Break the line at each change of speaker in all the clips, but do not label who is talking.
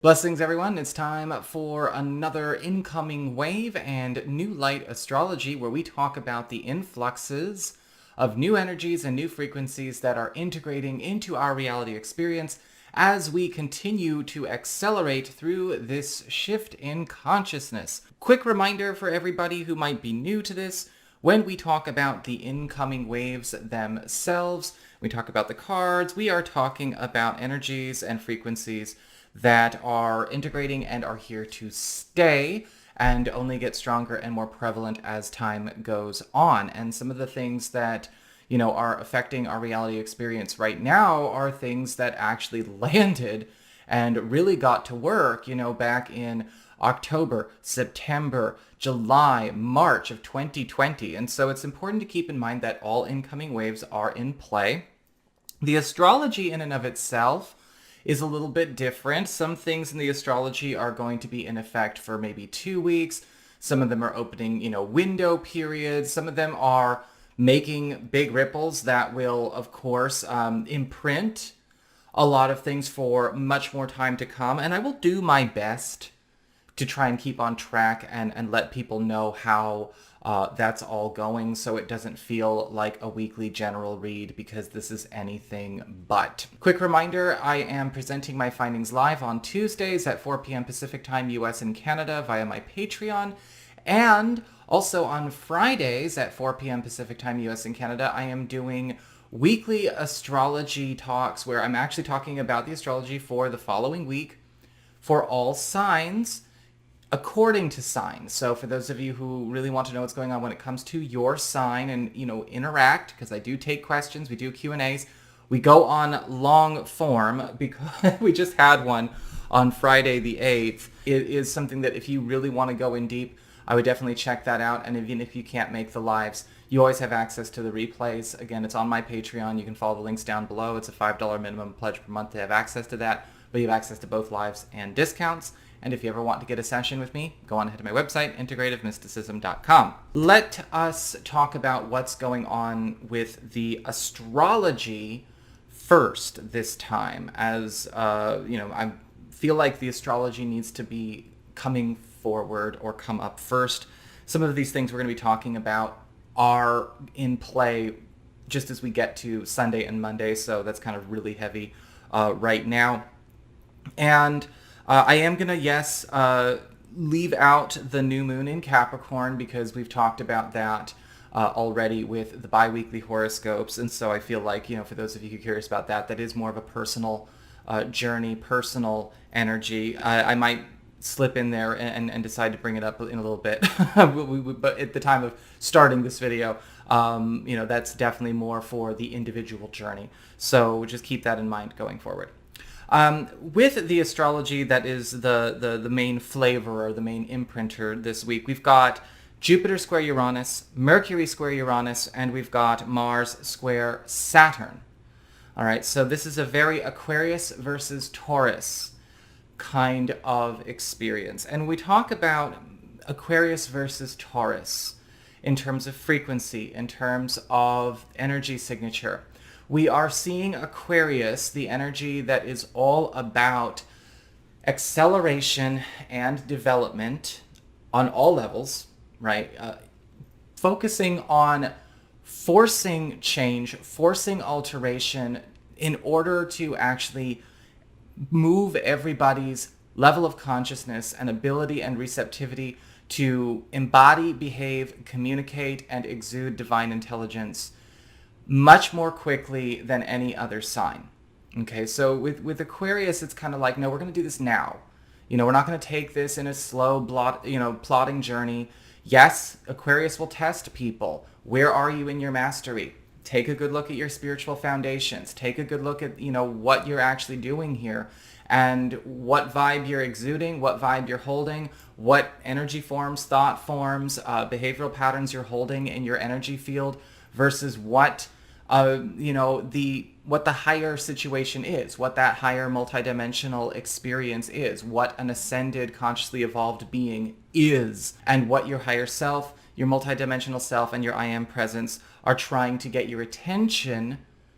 Blessings, everyone. It's time for another incoming wave and new light astrology, where we talk about the influxes of new energies and new frequencies that are integrating into our reality experience as we continue to accelerate through this shift in consciousness. Quick reminder for everybody who might be new to this: when we talk about the incoming waves themselves, we talk about the cards, we are talking about energies and frequencies that are integrating and are here to stay and only get stronger and more prevalent as time goes on. And some of the things that, are affecting our reality experience right now are things that actually landed and really got to work, back in October, September, July, March of 2020. And so it's important to keep in mind that all incoming waves are in play. The astrology in and of itself is a little bit different. Some things in the astrology are going to be in effect for maybe 2 weeks. Some of them are opening, window periods. Some of them are making big ripples that will, of course, imprint a lot of things for much more time to come. And I will do my best to try and keep on track and let people know how that's all going, so it doesn't feel like a weekly general read, because this is anything but. Quick reminder, I am presenting my findings live on Tuesdays at 4 p.m. Pacific Time, US and Canada, via my Patreon, and also on Fridays at 4 p.m. Pacific Time, US and Canada, I am doing weekly astrology talks where I'm actually talking about the astrology for the following week for all signs, according to signs. So for those of you who really want to know what's going on when it comes to your sign and, interact, because I do take questions, we do Q&As, we go on long form, because we just had one on Friday the 8th. It is something that if you really want to go in deep, I would definitely check that out. And even if you can't make the lives, you always have access to the replays. Again, it's on my Patreon. You can follow the links down below. It's a $5 minimum pledge per month to have access to that, but you have access to both lives and discounts. And if you ever want to get a session with me, go on ahead to my website, integrativemysticism.com. Let us talk about what's going on with the astrology first this time, as, I feel like the astrology needs to be coming forward or come up first. Some of these things we're going to be talking about are in play just as we get to Sunday and Monday, so that's kind of really heavy right now. And I am going to, leave out the new moon in Capricorn, because we've talked about that already with the bi-weekly horoscopes. And so I feel like, for those of you who are curious about that, that is more of a personal journey, personal energy. I might slip in there and decide to bring it up in a little bit. But at the time of starting this video, that's definitely more for the individual journey. So just keep that in mind going forward. With the astrology that is the main flavor or the main imprinter this week, we've got Jupiter square Uranus, Mercury square Uranus, and we've got Mars square Saturn. All right, so this is a very Aquarius versus Taurus kind of experience. And we talk about Aquarius versus Taurus in terms of frequency, in terms of energy signature. We are seeing Aquarius, the energy that is all about acceleration and development on all levels, right? Focusing on forcing change, forcing alteration in order to actually move everybody's level of consciousness and ability and receptivity to embody, behave, communicate, and exude divine intelligence much more quickly than any other sign. Okay, so with Aquarius, it's kind of like, no, we're going to do this now. We're not going to take this in a slow, plodding journey. Yes, Aquarius will test people. Where are you in your mastery? Take a good look at your spiritual foundations. Take a good look at, what you're actually doing here, and what vibe you're exuding, what vibe you're holding, what energy forms, thought forms, behavioral patterns you're holding in your energy field versus what what the higher situation is, what that higher multidimensional experience is, what an ascended, consciously evolved being is, and what your higher self, your multidimensional self, and your I am presence are trying to get your attention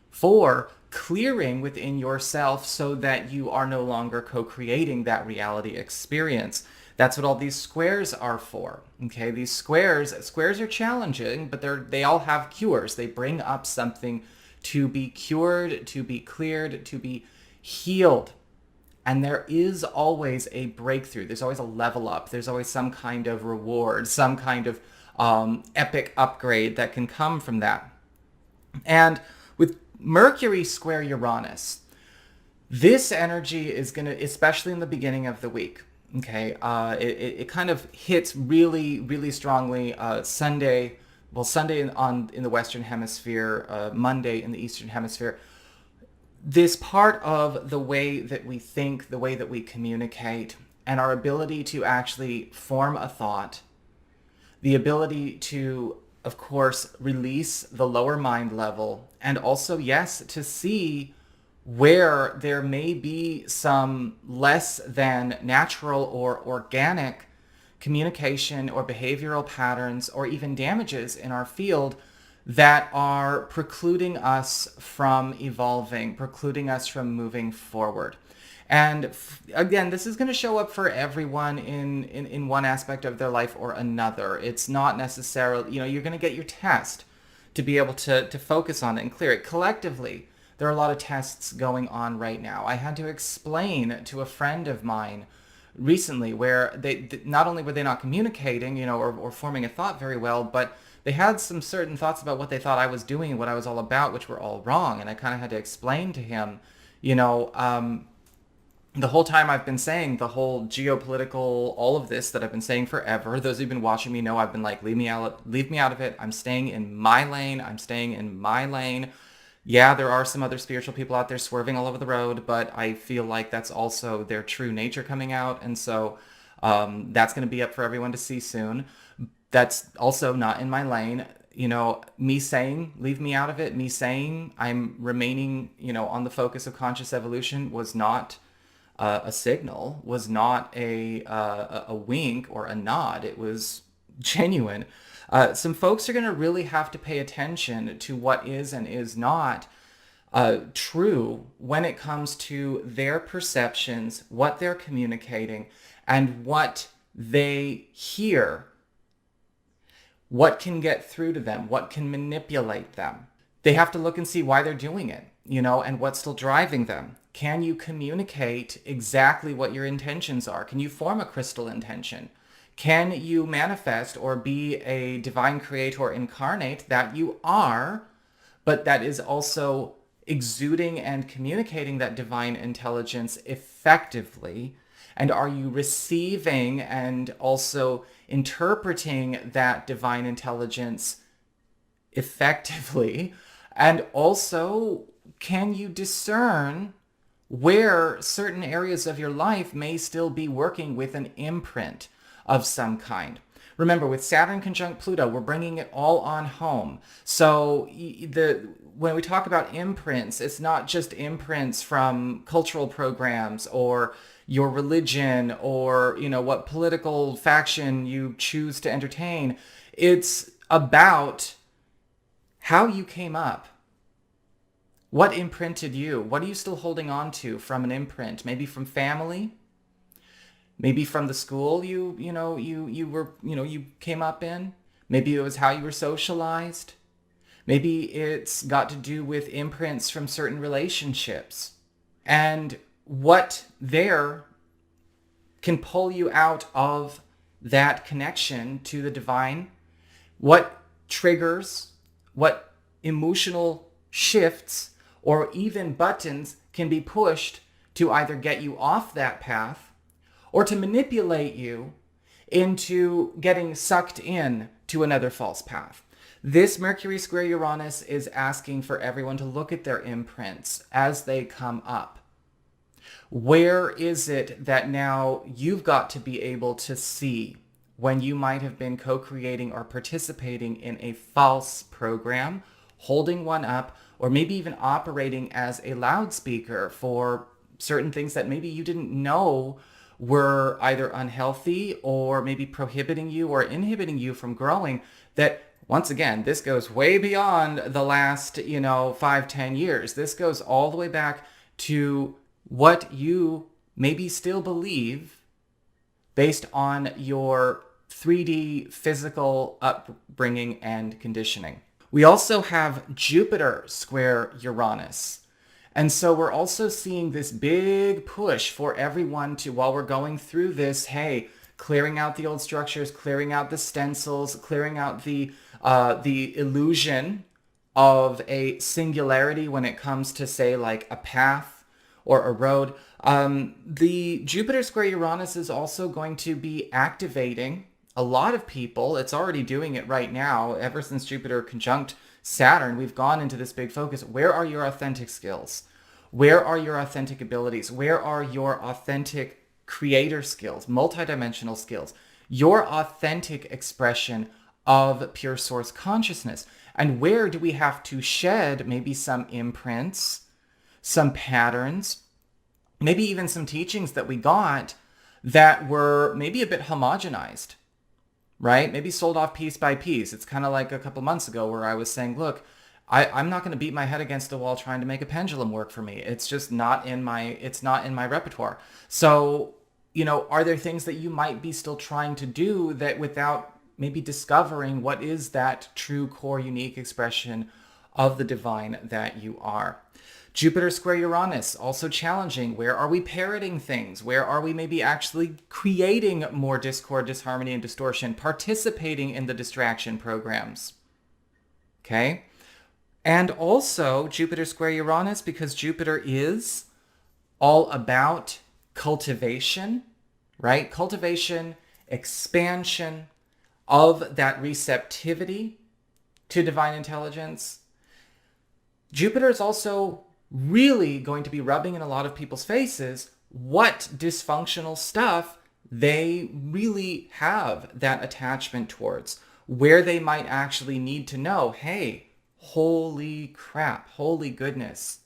for clearing within yourself so that you are no longer co-creating that reality experience. That's what all these squares are for. Okay, these squares are challenging, but they all have cures. They bring up something to be cured, to be cleared, to be healed. And there is always a breakthrough. There's always a level up. There's always some kind of reward, some kind of epic upgrade that can come from that. And with Mercury square Uranus, this energy is going to, especially in the beginning of the week, okay, it kind of hits really, really strongly Sunday in the Western Hemisphere, Monday in the Eastern Hemisphere. This part of the way that we think, the way that we communicate, and our ability to actually form a thought, the ability to, of course, release the lower mind level, and also, yes, to see where there may be some less than natural or organic communication or behavioral patterns or even damages in our field that are precluding us from evolving, precluding us from moving forward. And again, this is going to show up for everyone in one aspect of their life or another. It's not necessarily, you're going to get your test to be able to focus on it and clear it. Collectively, there are a lot of tests going on right now. I had to explain to a friend of mine recently where they not only were they not communicating, or forming a thought very well, but they had some certain thoughts about what they thought I was doing and what I was all about, which were all wrong. And I kind of had to explain to him, the whole time I've been saying the whole geopolitical, all of this that I've been saying forever. Those who've been watching me know I've been like, leave me out of it. I'm staying in my lane. Yeah, there are some other spiritual people out there swerving all over the road, but I feel like that's also their true nature coming out. And so that's going to be up for everyone to see soon. That's also not in my lane. Me saying, leave me out of it, me saying I'm remaining, on the focus of conscious evolution was not a signal, was not a wink or a nod. It was genuine. Some folks are going to really have to pay attention to what is and is not true when it comes to their perceptions, what they're communicating, and what they hear. What can get through to them? What can manipulate them? They have to look and see why they're doing it, and what's still driving them. Can you communicate exactly what your intentions are? Can you form a crystal intention? Can you manifest or be a divine creator incarnate that you are, but that is also exuding and communicating that divine intelligence effectively? And are you receiving and also interpreting that divine intelligence effectively? And also, can you discern where certain areas of your life may still be working with an imprint of some kind? Remember, with Saturn conjunct Pluto, we're bringing it all on home. So when we talk about imprints, it's not just imprints from cultural programs or your religion or, what political faction you choose to entertain. It's about how you came up. What imprinted you? What are you still holding on to from an imprint? Maybe from family? Maybe from the school you came up in? Maybe it was how you were socialized. Maybe it's got to do with imprints from certain relationships. And what there can pull you out of that connection to the divine? What triggers, what emotional shifts, or even buttons can be pushed to either get you off that path or to manipulate you into getting sucked in to another false path? This Mercury square Uranus is asking for everyone to look at their imprints as they come up. Where is it that now you've got to be able to see when you might have been co-creating or participating in a false program, holding one up, or maybe even operating as a loudspeaker for certain things that maybe you didn't know were either unhealthy or maybe prohibiting you or inhibiting you from growing, that once again, this goes way beyond the last, 5-10 years. This goes all the way back to what you maybe still believe based on your 3D physical upbringing and conditioning. We also have Jupiter square Uranus. And so we're also seeing this big push for everyone to, while we're going through this, hey, clearing out the old structures, clearing out the stencils, clearing out the illusion of a singularity when it comes to, say, like a path or a road. The Jupiter square Uranus is also going to be activating a lot of people. It's already doing it right now. Ever since Jupiter conjunct Saturn, we've gone into this big focus. Where are your authentic skills? Where are your authentic abilities? Where are your authentic creator skills, multidimensional skills, your authentic expression of pure source consciousness? And where do we have to shed maybe some imprints, some patterns, maybe even some teachings that we got that were maybe a bit homogenized, right? Maybe sold off piece by piece. It's kind of like a couple months ago where I was saying, look, I'm not going to beat my head against the wall trying to make a pendulum work for me. It's just not in my repertoire. So, are there things that you might be still trying to do that without maybe discovering what is that true core unique expression of the divine that you are? Jupiter square Uranus, also challenging. Where are we parroting things? Where are we maybe actually creating more discord, disharmony, and distortion, participating in the distraction programs? Okay? And also Jupiter square Uranus, because Jupiter is all about cultivation, right? Cultivation, expansion of that receptivity to divine intelligence. Jupiter is also really going to be rubbing in a lot of people's faces what dysfunctional stuff they really have that attachment towards, where they might actually need to know, hey, holy crap, holy goodness,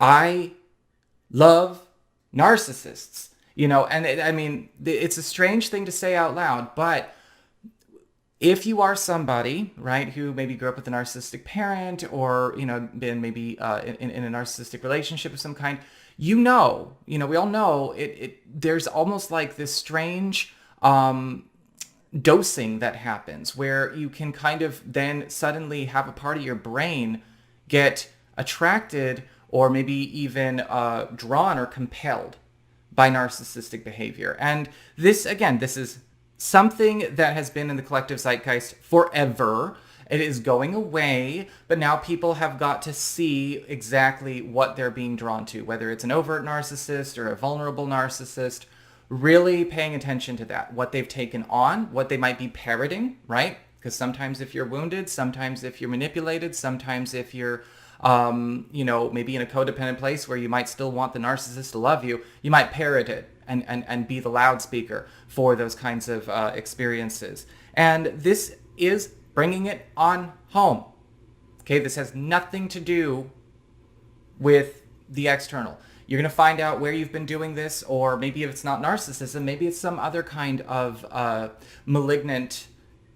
I love narcissists, and it's a strange thing to say out loud, but if you are somebody, right, who maybe grew up with a narcissistic parent or, been maybe in a narcissistic relationship of some kind, we all know there's almost like this strange dosing that happens where you can kind of then suddenly have a part of your brain get attracted or maybe even drawn or compelled by narcissistic behavior. And this is something that has been in the collective zeitgeist forever. It is going away, but now people have got to see exactly what they're being drawn to, whether it's an overt narcissist or a vulnerable narcissist, really paying attention to that, what they've taken on, what they might be parroting, right? Because sometimes if you're wounded, sometimes if you're manipulated, sometimes if you're maybe in a codependent place where you might still want the narcissist to love you, you might parrot it and be the loudspeaker for those kinds of experiences. And this is bringing it on home. Okay, this has nothing to do with the external. You're going to find out where you've been doing this, or maybe if it's not narcissism, maybe it's some other kind of malignant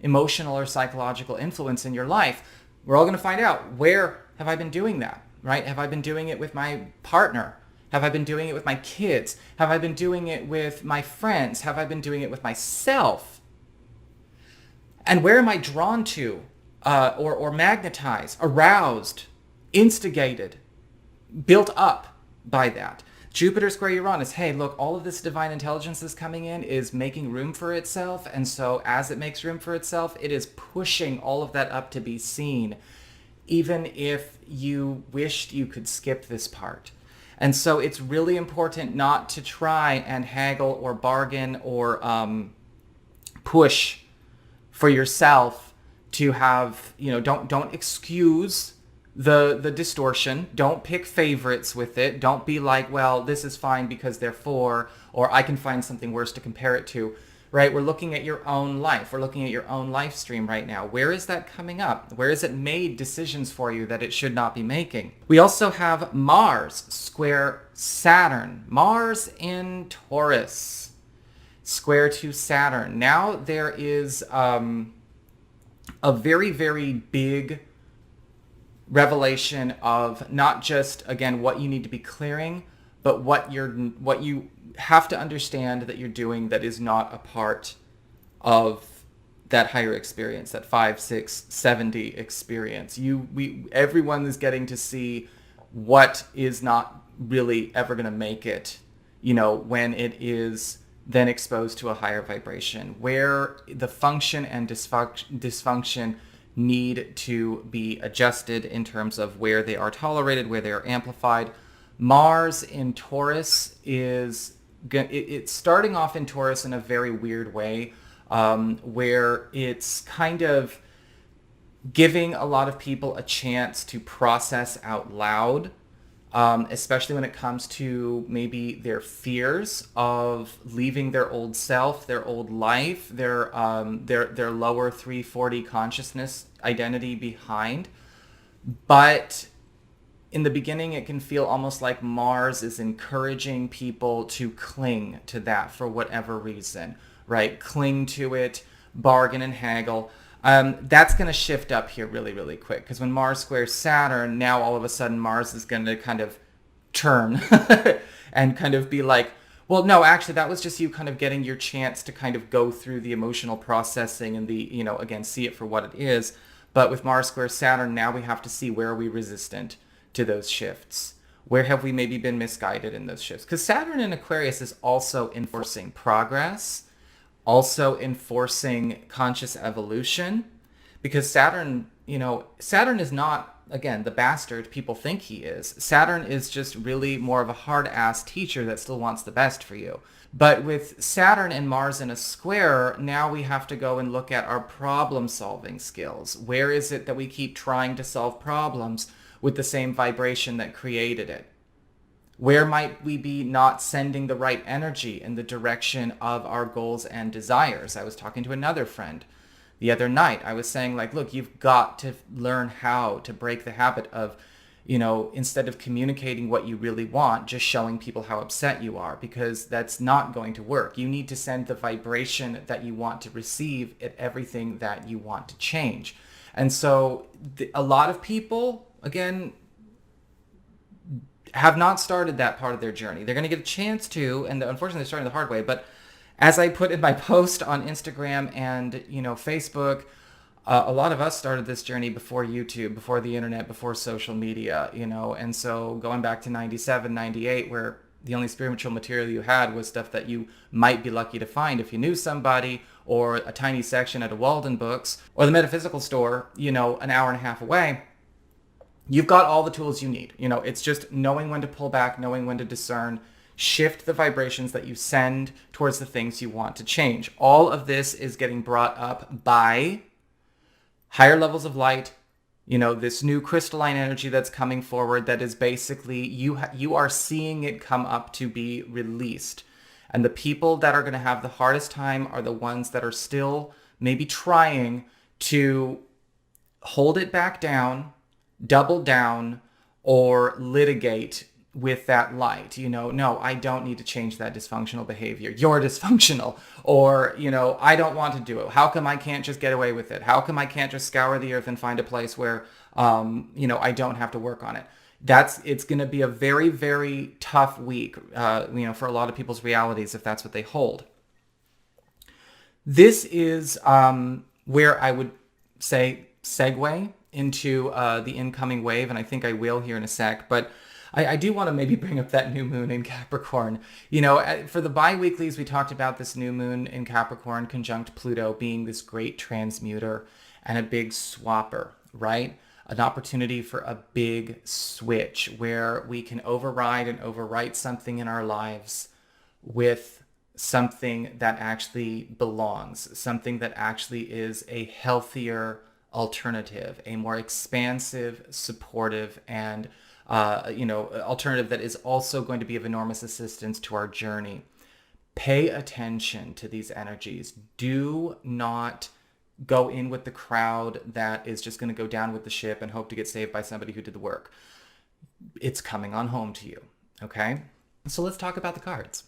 emotional or psychological influence in your life. We're all going to find out, where have I been doing that, right? Have I been doing it with my partner? Have I been doing it with my kids? Have I been doing it with my friends? Have I been doing it with myself? And where am I drawn to, or magnetized, aroused, instigated, built up by that? Jupiter square Uranus, hey, look, all of this divine intelligence is coming in, is making room for itself. And so as it makes room for itself, it is pushing all of that up to be seen, even if you wished you could skip this part. And so it's really important not to try and haggle or bargain or push for yourself to have, don't excuse the distortion. Don't pick favorites with it. Don't be like, well, this is fine because they're for, or I can find something worse to compare it to, right? We're looking at your own life. We're looking at your own life stream right now. Where is that coming up? Where is it made decisions for you that it should not be making? We also have Mars square Saturn. Mars in Taurus square to Saturn. Now there is a very, very big revelation of not just, again, what you need to be clearing, but what you have to understand that you're doing that is not a part of that higher experience, that 5, 6, 70 experience. Everyone is getting to see what is not really ever going to make it, when it is then exposed to a higher vibration, where the function and dysfunction need to be adjusted in terms of where they are tolerated, where they are amplified. Mars in Taurus it's starting off in Taurus in a very weird way, where it's kind of giving a lot of people a chance to process out loud, especially when it comes to maybe their fears of leaving their old self, their old life, their lower 340 consciousness identity behind. But in the beginning, it can feel almost like Mars is encouraging people to cling to that for whatever reason, right? Cling to it, bargain and haggle. That's going to shift up here really, really quick, because when Mars squares Saturn, now all of a sudden Mars is going to kind of turn and kind of be like, well, no, actually, that was just you kind of getting your chance to kind of go through the emotional processing and again, see it for what it is. But with Mars squares Saturn, now we have to see, where are we resistant to those shifts? Where have we maybe been misguided in those shifts? Because Saturn in Aquarius is also enforcing progress, also enforcing conscious evolution, because Saturn is not, again, the bastard people think he is. Saturn is just really more of a hard-ass teacher that still wants the best for you. But with Saturn and Mars in a square, now we have to go and look at our problem-solving skills. Where is it that we keep trying to solve problems with the same vibration that created it? Where might we be not sending the right energy in the direction of our goals and desires? I was talking to another friend the other night. I was saying, like, look, you've got to learn how to break the habit of, instead of communicating what you really want, just showing people how upset you are, because that's not going to work. You need to send the vibration that you want to receive at everything that you want to change. And so a lot of people, again, have not started that part of their journey. They're going to get a chance to, and unfortunately they're starting the hard way. But as I put in my post on Instagram and, Facebook, a lot of us started this journey before YouTube, before the internet, before social media, and so going back to 97, 98, where the only spiritual material you had was stuff that you might be lucky to find if you knew somebody, or a tiny section at a Walden Books, or the metaphysical store, an hour and a half away. You've got all the tools you need. It's just knowing when to pull back, knowing when to discern, shift the vibrations that you send towards the things you want to change. All of this is getting brought up by higher levels of light, this new crystalline energy that's coming forward, that is basically, you are seeing it come up to be released. And the people that are going to have the hardest time are the ones that are still maybe trying to hold it back down, double down, or litigate with that light. No, I don't need to change that dysfunctional behavior. You're dysfunctional. Or, I don't want to do it. How come I can't just get away with it? How come I can't just scour the earth and find a place where, I don't have to work on it? It's going to be a very, very tough week, for a lot of people's realities, if that's what they hold. This is where I would say segue into the incoming wave, and I think I will here in a sec, but I do want to maybe bring up that new moon in Capricorn. For the bi-weeklies, we talked about this new moon in Capricorn conjunct Pluto being this great transmuter and a big swapper, right? An opportunity for a big switch where we can override and overwrite something in our lives with something that actually belongs, something that actually is a healthier alternative, a more expansive, supportive, and alternative that is also going to be of enormous assistance to our journey. Pay attention to these energies. Do not go in with the crowd that is just going to go down with the ship and hope to get saved by somebody who did the work. It's coming on home to you, okay? So let's talk about the cards.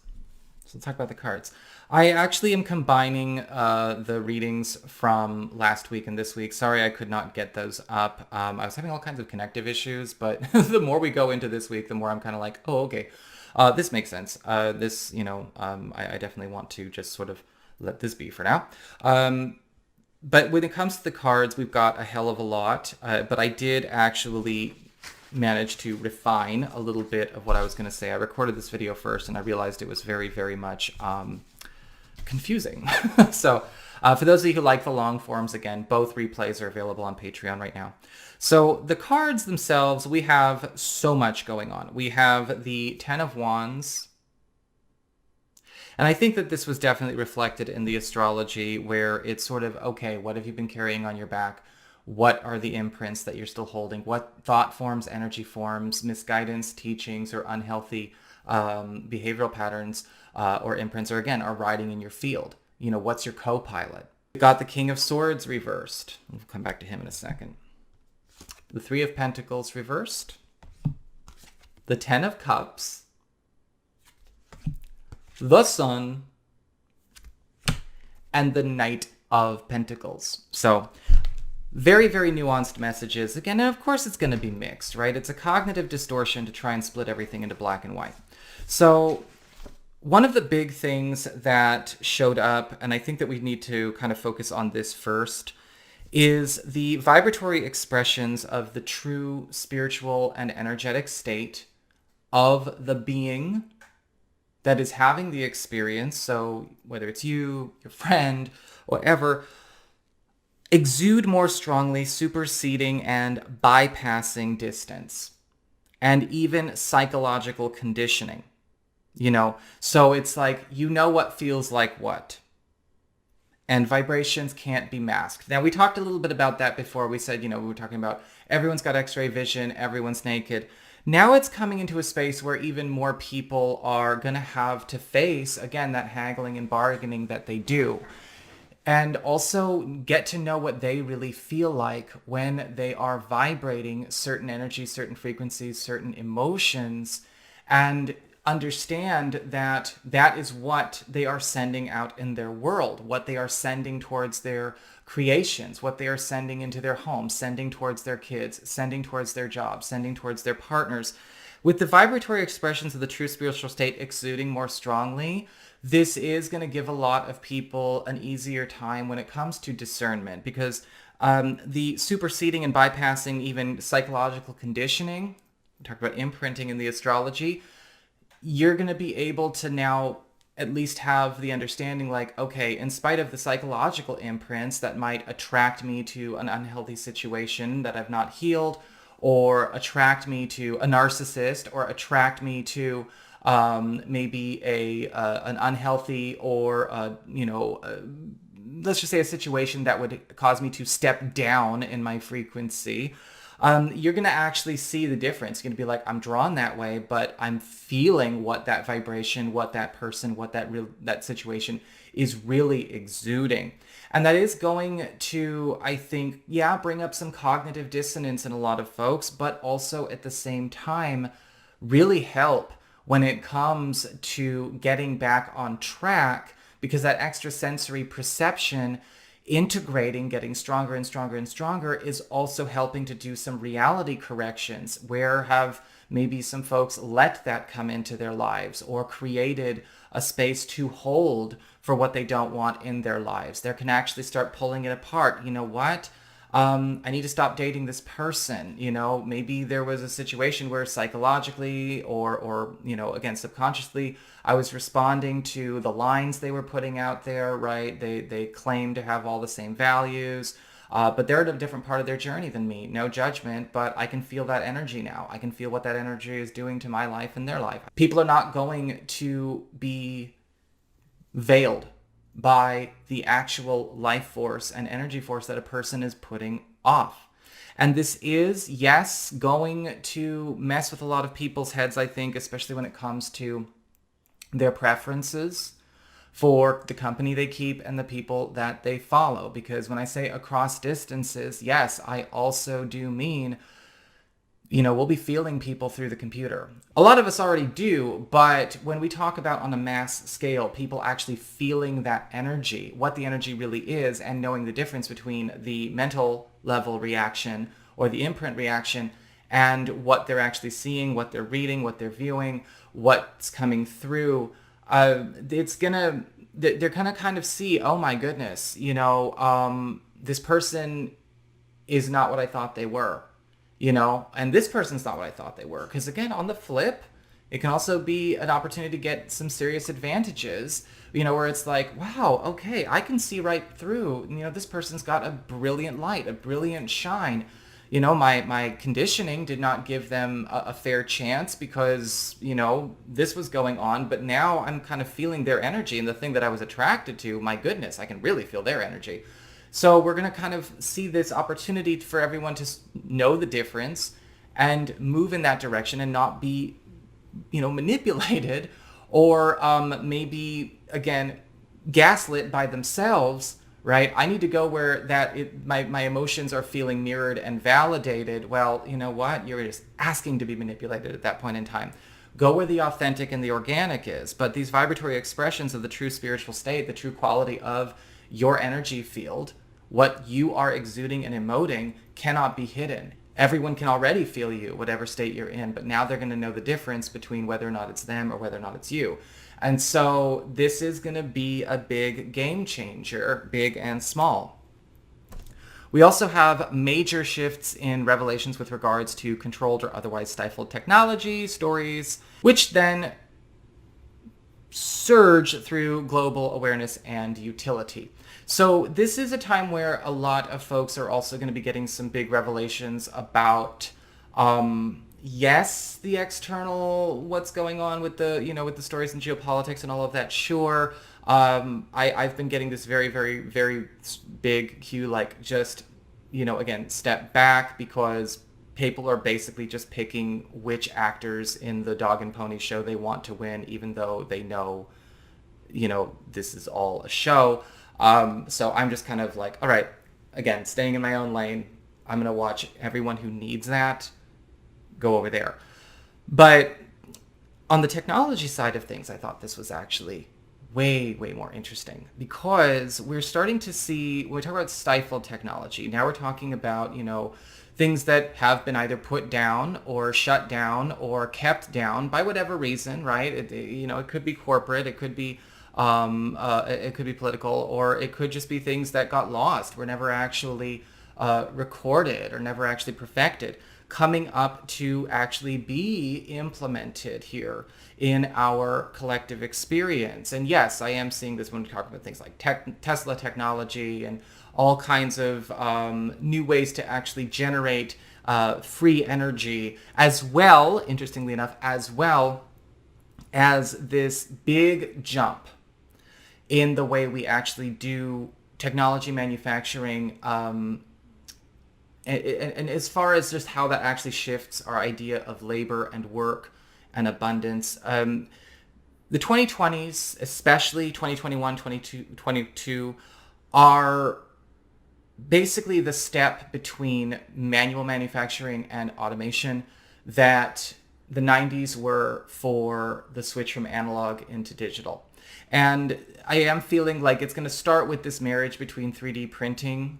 So let's talk about the cards. I actually am combining the readings from last week and this week. Sorry I could not get those up. I was having all kinds of connective issues, but the more we go into this week, the more I'm kind of like, oh, okay, this makes sense. This, I definitely want to just sort of let this be for now. But when it comes to the cards, we've got a hell of a lot. But I did actually manage to refine a little bit of what I was going to say. I recorded this video first and I realized it was very, very much confusing. So for those of you who like the long forms, again, both replays are available on Patreon right now. So the cards themselves, we have so much going on. We have the Ten of Wands. And I think that this was definitely reflected in the astrology where it's sort of, okay, what have you been carrying on your back? What are the imprints that you're still holding? What thought forms, energy forms, misguidance, teachings, or unhealthy behavioral patterns or imprints are riding in your field? What's your co-pilot? We've got the King of Swords reversed. We'll come back to him in a second. The Three of Pentacles reversed. The Ten of Cups. The Sun. And the Knight of Pentacles. So very, very nuanced messages. Again, and of course it's going to be mixed, right? It's a cognitive distortion to try and split everything into black and white. So one of the big things that showed up, and I think that we need to kind of focus on this first, is the vibratory expressions of the true spiritual and energetic state of the being that is having the experience. So whether it's you, your friend, whatever, exude more strongly, superseding and bypassing distance and even psychological conditioning, So it's like, what feels like what, and vibrations can't be masked. Now, we talked a little bit about that before. We said, we were talking about everyone's got X-ray vision, everyone's naked. Now it's coming into a space where even more people are going to have to face, again, that haggling and bargaining that they do. And also get to know what they really feel like when they are vibrating certain energies, certain frequencies, certain emotions, and understand that that is what they are sending out in their world, what they are sending towards their creations, what they are sending into their homes, sending towards their kids, sending towards their jobs, sending towards their partners. With the vibratory expressions of the true spiritual state exuding more strongly, this is going to give a lot of people an easier time when it comes to discernment, because the superseding and bypassing even psychological conditioning, we talked about imprinting in the astrology, you're going to be able to now at least have the understanding like, okay, in spite of the psychological imprints that might attract me to an unhealthy situation that I've not healed, or attract me to a narcissist, or attract me to maybe an unhealthy or, let's just say a situation that would cause me to step down in my frequency. You're going to actually see the difference. You're going to be like, I'm drawn that way, but I'm feeling what that vibration, what that person, what that situation is really exuding. And that is going to, I think, bring up some cognitive dissonance in a lot of folks, but also at the same time, really help when it comes to getting back on track, because that extrasensory perception integrating, getting stronger and stronger and stronger, is also helping to do some reality corrections. Where have maybe some folks let that come into their lives, or created a space to hold for what they don't want in their lives? They can actually start pulling it apart. You know what? I need to stop dating this person. Maybe there was a situation where psychologically or again, subconsciously, I was responding to the lines they were putting out there, right? They claim to have all the same values, but they're at a different part of their journey than me. No judgment, but I can feel that energy now. I can feel what that energy is doing to my life and their life. People are not going to be veiled by the actual life force and energy force that a person is putting off. And this is, yes, going to mess with a lot of people's heads, I think, especially when it comes to their preferences for the company they keep and the people that they follow. Because when I say across distances, yes, I also do mean we'll be feeling people through the computer. A lot of us already do, but when we talk about on a mass scale, people actually feeling that energy, what the energy really is, and knowing the difference between the mental level reaction or the imprint reaction and what they're actually seeing, what they're reading, what they're viewing, what's coming through, they're gonna kind of see, oh my goodness, this person is not what I thought they were. And this person's not what I thought they were. Because again, on the flip, it can also be an opportunity to get some serious advantages, where it's like, wow, okay, I can see right through, this person's got a brilliant light, a brilliant shine. My conditioning did not give them a fair chance because, this was going on, but now I'm kind of feeling their energy, and the thing that I was attracted to, my goodness, I can really feel their energy. So we're going to kind of see this opportunity for everyone to know the difference and move in that direction and not be, manipulated or maybe, again, gaslit by themselves, right? I need to go where my emotions are feeling mirrored and validated. Well, you know what? You're just asking to be manipulated at that point in time. Go where the authentic and the organic is. But these vibratory expressions of the true spiritual state, the true quality of your energy field, what you are exuding and emoting, cannot be hidden. Everyone can already feel you, whatever state you're in, but now they're going to know the difference between whether or not it's them or whether or not it's you. And so this is going to be a big game changer, big and small. We also have major shifts in revelations with regards to controlled or otherwise stifled technology, stories, which then surge through global awareness and utility. So this is a time where a lot of folks are also going to be getting some big revelations about, yes, the external, what's going on with the, with the stories and geopolitics and all of that. Sure. I've been getting this very, very, very big cue, like just, again, step back, because people are basically just picking which actors in the dog and pony show they want to win, even though they know, this is all a show. So I'm just kind of like, all right, again, staying in my own lane. I'm going to watch everyone who needs that go over there. But on the technology side of things, I thought this was actually way, way more interesting, because we're starting to see, when we talk about stifled technology, now we're talking about, things that have been either put down or shut down or kept down by whatever reason, right? It could be corporate, it could be political, or it could just be things that got lost, were never actually recorded or never actually perfected, coming up to actually be implemented here in our collective experience. And yes, I am seeing this when we talk about things like Tesla technology and all kinds of new ways to actually generate free energy, as well, interestingly enough, as well as this big jump in the way we actually do technology manufacturing, and as far as just how that actually shifts our idea of labor and work and abundance. The 2020s, especially 2021, 22, are basically the step between manual manufacturing and automation that the 90s were for the switch from analog into digital. And I am feeling like it's going to start with this marriage between 3D printing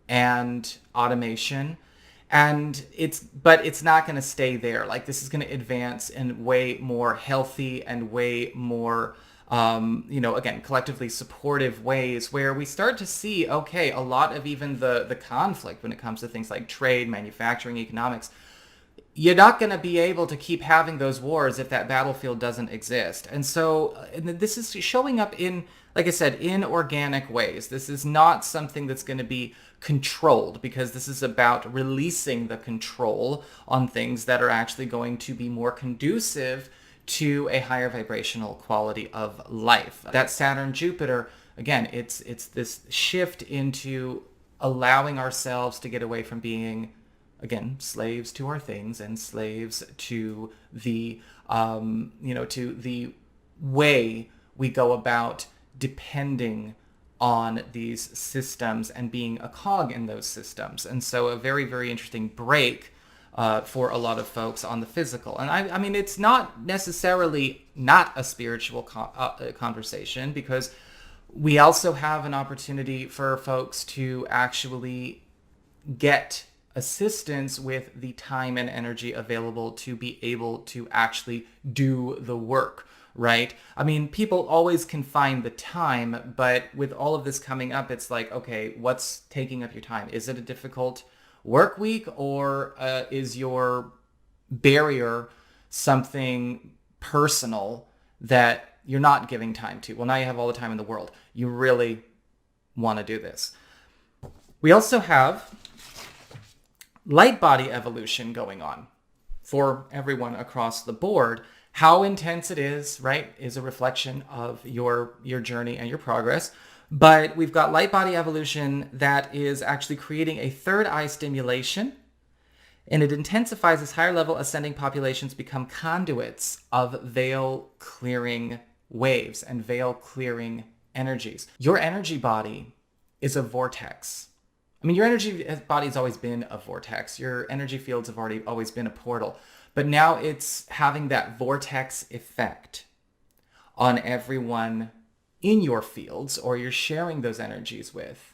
and automation. But it's not going to stay there. Like, this is going to advance in way more healthy and way more, again, collectively supportive ways, where we start to see, okay, a lot of even the conflict when it comes to things like trade, manufacturing, economics. You're not going to be able to keep having those wars if that battlefield doesn't exist. And so this is showing up in, like I said, in organic ways. This is not something that's going to be controlled, because this is about releasing the control on things that are actually going to be more conducive to a higher vibrational quality of life. That Saturn-Jupiter, again, it's this shift into allowing ourselves to get away from being, again, slaves to our things and slaves to the, to the way we go about depending on these systems and being a cog in those systems. And so a very, very interesting break for a lot of folks on the physical. And I mean, it's not necessarily not a spiritual conversation, because we also have an opportunity for folks to actually get assistance with the time and energy available to be able to actually do the work, right? I mean, people always can find the time, but with all of this coming up, it's like, okay, what's taking up your time? Is it a difficult work week, or is your barrier something personal that you're not giving time to? Well, now you have all the time in the world. You really want to do this. We also have light body evolution going on for everyone across the board. How intense it is, right, is a reflection of your journey and your progress. But we've got light body evolution that is actually creating a third eye stimulation, and it intensifies as higher level ascending populations become conduits of veil clearing waves and veil clearing energies. Your energy body is a vortex. I mean, your energy body has always been a vortex. Your energy fields have always been a portal. But now it's having that vortex effect on everyone in your fields or you're sharing those energies with.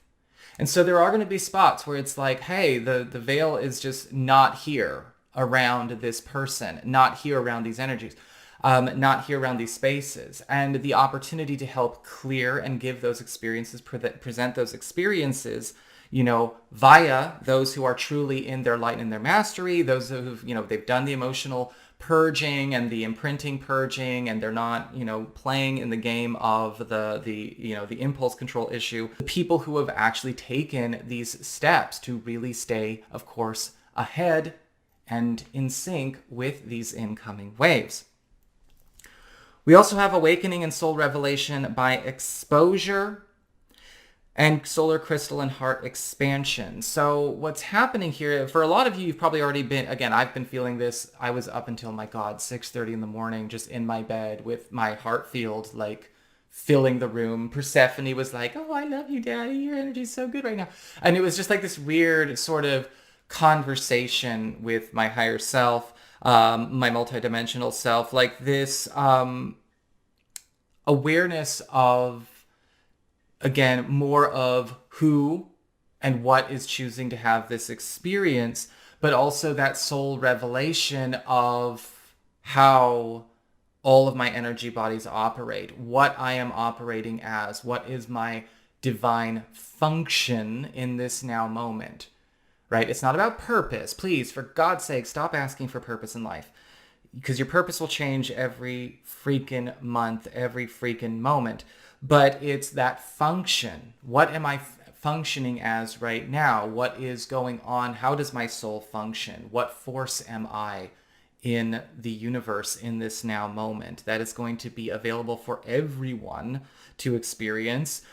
And so there are going to be spots where it's like, hey, the veil is just not here around this person, not here around these energies, not here around these spaces. And the opportunity to help clear and give those experiences, present those experiences, you know, via those who are truly in their light and their mastery, those who've, you know, they've done the emotional purging and the imprinting purging, and they're not, you know, playing in the game of the impulse control issue. The people who have actually taken these steps to really stay, of course, ahead and in sync with these incoming waves. We also have awakening and soul revelation by exposure, and solar crystal and heart expansion. So what's happening here, for a lot of you, you've probably already been, again, I've been feeling this. I was up until, my God, 6:30 in the morning, just in my bed with my heart field, like, filling the room. Persephone was like, oh, I love you, Daddy. Your energy's so good right now. And it was just like this weird sort of conversation with my higher self, my multidimensional self, like this awareness of, again, more of who and what is choosing to have this experience, but also that soul revelation of how all of my energy bodies operate, what I am operating as, what is my divine function in this now moment, right? It's not about purpose. Please, for God's sake, stop asking for purpose in life, because your purpose will change every freaking month, every freaking moment. But it's that function. What am I functioning as right now? What is going on? How does my soul function? What force am I in the universe in this now moment? That is going to be available for everyone to experience,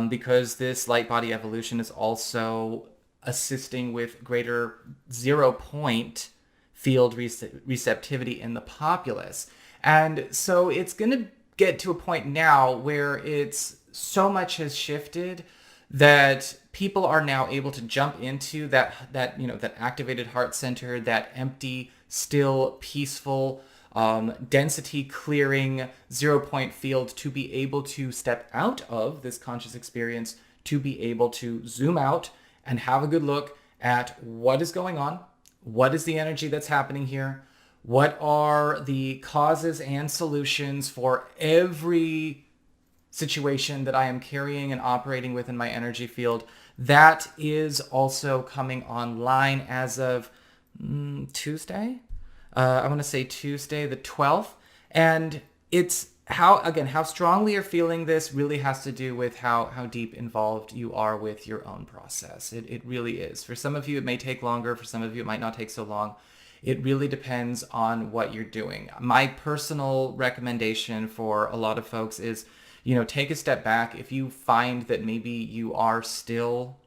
because this light body evolution is also assisting with greater 0 point field receptivity in the populace. And so it's going to get to a point now where it's so much has shifted that people are now able to jump into that activated heart center, that empty, still, peaceful, density clearing 0 point field, to be able to step out of this conscious experience, to be able to zoom out and have a good look at what is going on, what is the energy that's happening here, what are the causes and solutions for every situation that I am carrying and operating within my energy field. That is also coming online as of Tuesday. I want to say Tuesday the 12th. And it's how strongly you're feeling this really has to do with how deep involved you are with your own process. It really is. For some of you, it may take longer. For some of you, it might not take so long. It really depends on what you're doing. My personal recommendation for a lot of folks is, take a step back. If you find that maybe you are still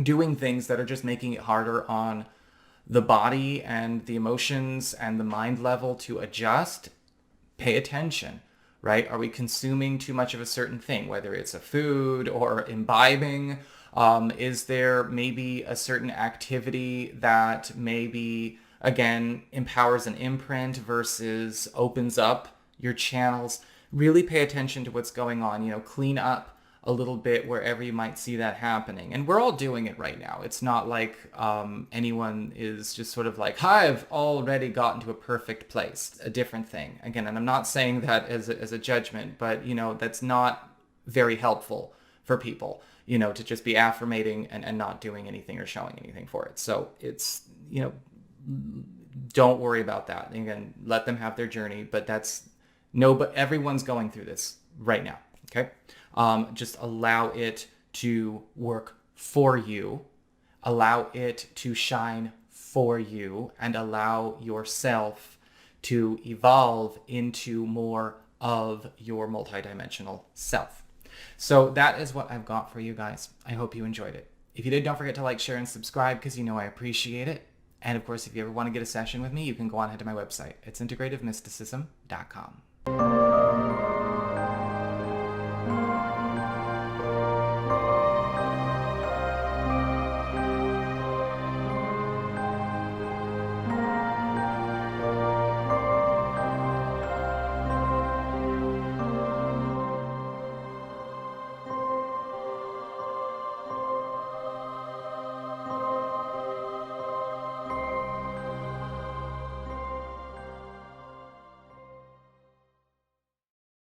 doing things that are just making it harder on the body and the emotions and the mind level to adjust, pay attention, right? Are we consuming too much of a certain thing, whether it's a food or imbibing? Is there maybe a certain activity that maybe again, empowers an imprint versus opens up your channels. Really pay attention to what's going on, clean up a little bit wherever you might see that happening. And we're all doing it right now. It's not like anyone is just sort of like, I've already gotten to a perfect place. A different thing. Again, and I'm not saying that as a judgment, but, that's not very helpful for people, to just be affirmating and not doing anything or showing anything for it. So it's, don't worry about that. Again, let them have their journey, but but everyone's going through this right now. Okay. Just allow it to work for you, allow it to shine for you, and allow yourself to evolve into more of your multidimensional self. So that is what I've got for you guys. I hope you enjoyed it. If you did, don't forget to like, share, and subscribe because I appreciate it. And of course, if you ever want to get a session with me, you can go on ahead to my website. It's integrativemysticism.com.